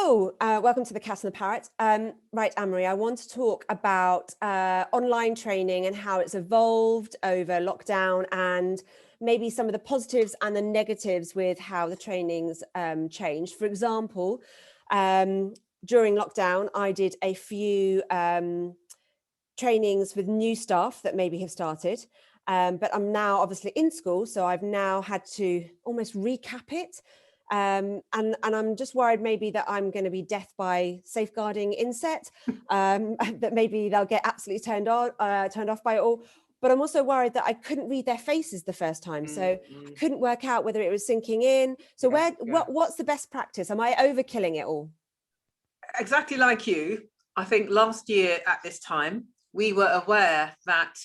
Welcome to the Cat and the Parrot. Right, Anne-Marie, I want to talk about online training and how it's evolved over lockdown and maybe some of the positives and the negatives with how the trainings changed. For example, during lockdown, I did a few trainings with new staff that maybe have started, but I'm now obviously in school, so I've now had to almost recap it. And I'm just worried maybe that I'm going to be death by safeguarding inset, that maybe they'll get absolutely turned off by it all. But I'm also worried that I couldn't read their faces the first time, so I couldn't work out whether it was sinking in. So what's the best practice? Am I overkilling it all? Exactly like you. I think last year at this time, we were aware that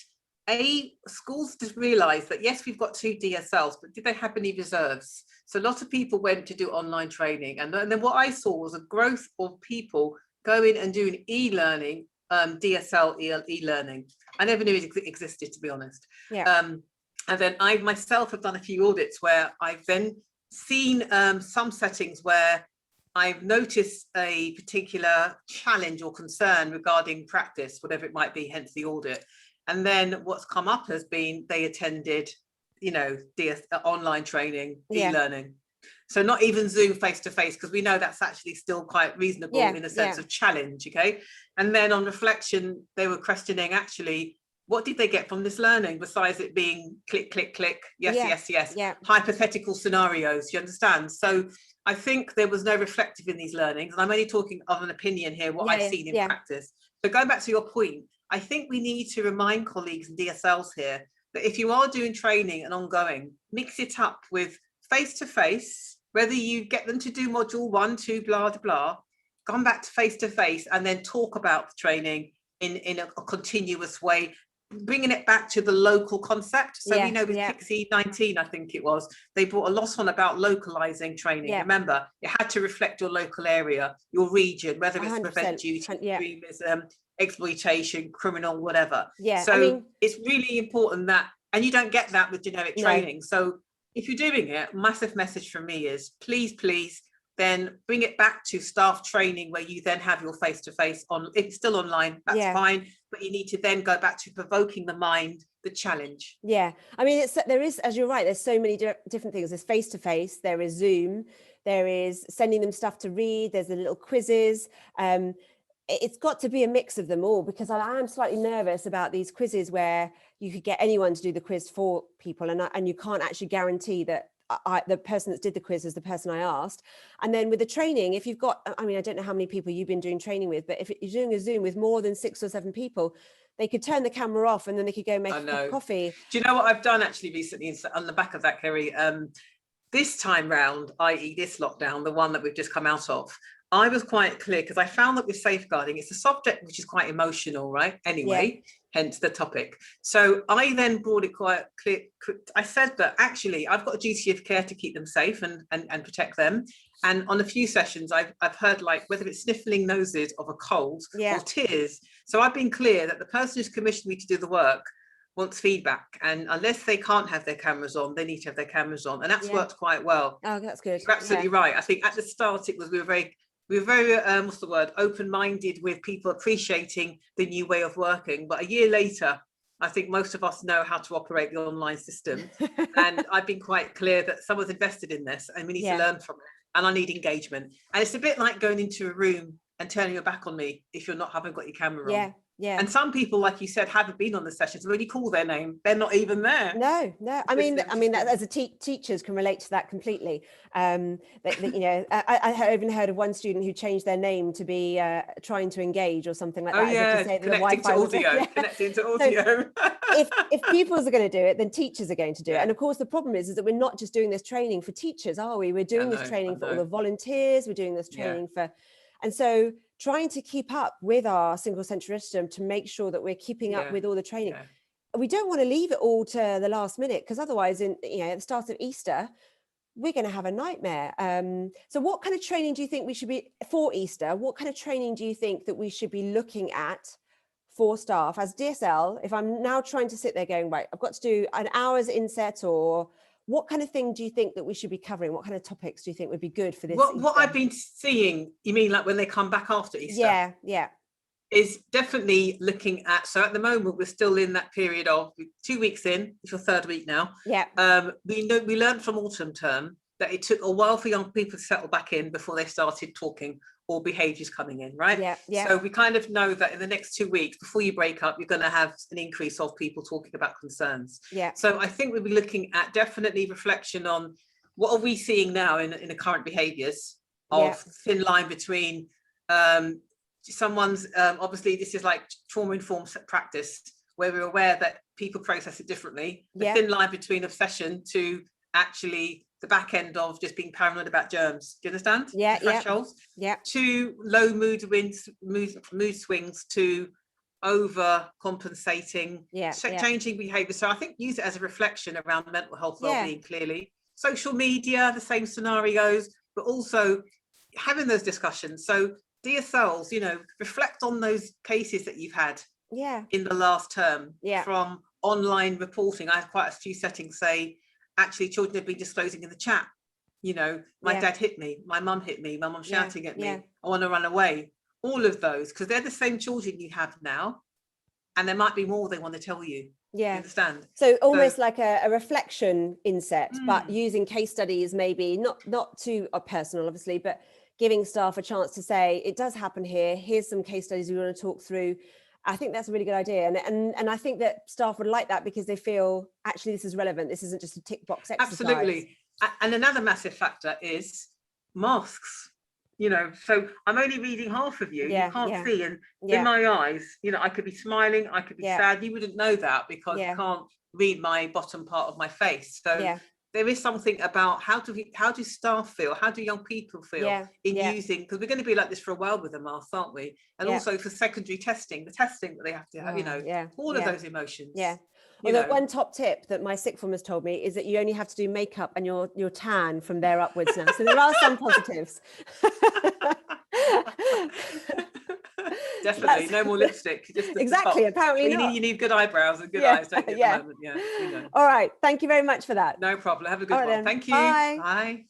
schools just realised that, yes, we've got 2 DSLs, but did they have any reserves? So a lot of people went to do online training. And then what I saw was a growth of people going and doing e-learning, DSL e-learning. I never knew it existed, to be honest. Yeah. And then I myself have done a few audits where I've then seen some settings where I've noticed a particular challenge or concern regarding practice, whatever it might be, hence the audit. And then what's come up has been they attended, online training, e-learning. So not even Zoom face-to-face, because we know that's actually still quite reasonable in a sense of challenge, okay? And then on reflection, they were questioning actually, what did they get from this learning besides it being click, click, click, yes, hypothetical scenarios, you understand? So I think there was no reflective in these learnings, and I'm only talking of an opinion here, what I've seen in practice. So going back to your point, I think we need to remind colleagues and DSLs here that if you are doing training and ongoing, mix it up with face-to-face, whether you get them to do module 1, 2, blah, blah, blah, come back to face-to-face and then talk about the training in a continuous way, bringing it back to the local concept. So we know with Pixie 19, I think it was, they brought a lot on about localizing training. Remember, it had to reflect your local area, your region, whether it's prevent duty, extremism, exploitation, criminal, whatever. So I mean, it's really important that, and you don't get that with generic training. So if you're doing it, massive message from me is please then bring it back to staff training where you then have your face-to-face on. If it's still online, that's fine, but you need to then go back to provoking the mind, the challenge. I mean, there is, as you're right, there's so many different things. There's face-to-face, there is Zoom, there is sending them stuff to read, there's the little quizzes. It's got to be a mix of them all, because I am slightly nervous about these quizzes where you could get anyone to do the quiz for people, and you can't actually guarantee that the person that did the quiz is the person I asked. And then with the training, if you've got, I mean, I don't know how many people you've been doing training with, but if you're doing a Zoom with more than 6 or 7 people, they could turn the camera off and then they could go make a cup of coffee. Do you know what I've done actually recently on the back of that, Kerry? This time round, i.e. this lockdown, the one that we've just come out of, I was quite clear, because I found that with safeguarding, it's a subject which is quite emotional, right? Anyway, hence the topic. So I then brought it quite clear. I said that actually I've got a duty of care to keep them safe and protect them. And on a few sessions, I've heard, like, whether it's sniffling noses of a cold or tears. So I've been clear that the person who's commissioned me to do the work wants feedback, and unless they can't have their cameras on, they need to have their cameras on, and that's worked quite well. Oh, that's good. You're absolutely right. I think at the start we were very what's the word, open-minded with people appreciating the new way of working, but a year later I think most of us know how to operate the online system. And I've been quite clear that someone's invested in this and we need to learn from it, and I need engagement. And it's a bit like going into a room and turning your back on me if you're not haven't got your camera on. And some people, like you said, haven't been on the sessions. When you call their name, they're not even there. No. I mean, as a teachers can relate to that completely. I even heard of one student who changed their name to be trying to engage or something like that. Oh yeah, connecting to audio. Connecting to audio. So if pupils are going to do it, then teachers are going to do it. And of course, the problem is that we're not just doing this training for teachers, are we? We're doing this training for all the volunteers. We're doing this training for, and so trying to keep up with our single sensory system to make sure that we're keeping up with all the training. We don't want to leave it all to the last minute, because otherwise, at the start of Easter, we're going to have a nightmare. So what kind of training do you think we should be, for Easter, what kind of training do you think that we should be looking at for staff as DSL? If I'm now trying to sit there going, right, I've got to do an hour's inset or what kind of thing do you think that we should be covering? What kind of topics do you think would be good for this? What I've been seeing, you mean like when they come back after Easter? Yeah. Is definitely looking at, so at the moment we're still in that period of 2 weeks in, it's your third week now. Yeah. We learned from autumn term that it took a while for young people to settle back in before they started talking or behaviours coming in, right? Yeah. So we kind of know that in the next 2 weeks before you break up, you're going to have an increase of people talking about concerns. Yeah. So I think we'll be looking at definitely reflection on what are we seeing now in the current behaviours of thin line between someone's obviously this is like trauma-informed practice where we're aware that people process it differently. The thin line between obsession to actually the back end of just being paranoid about germs. Do you understand? Yeah. Thresholds. Yeah. To low mood swings to overcompensating, changing behaviour. So I think use it as a reflection around mental health well-being. Clearly, social media, the same scenarios, but also having those discussions. So dear souls, reflect on those cases that you've had in the last term from online reporting. I have quite a few settings say, actually, children have been disclosing in the chat, my dad hit me, my mum hit me, my mum shouting at me, I want to run away. All of those, because they're the same children you have now, and there might be more they want to tell you. You understand? So almost like a reflection inset, but using case studies, maybe not too personal, obviously, but giving staff a chance to say, it does happen here. Here's some case studies we want to talk through. I think that's a really good idea. And I think that staff would like that because they feel, actually, this is relevant. This isn't just a tick box exercise. Absolutely. And another massive factor is masks. So I'm only reading half of you. You can't see. And in my eyes, I could be smiling, I could be sad. You wouldn't know that because you can't read my bottom part of my face. So there is something about how do staff feel, how do young people feel in using, because we're going to be like this for a while with the masks, aren't we? And also for secondary testing, the testing that they have to have, all of those emotions. Although one top tip that my sixth formers told me is that you only have to do makeup and you're tan from there upwards now. So there are some positives. Definitely, no more lipstick. Just exactly. Apparently not. You need good eyebrows and good eyes, don't you? At the moment? All right. Thank you very much for that. No problem. Have a good one. Then. Thank you. Bye. Bye.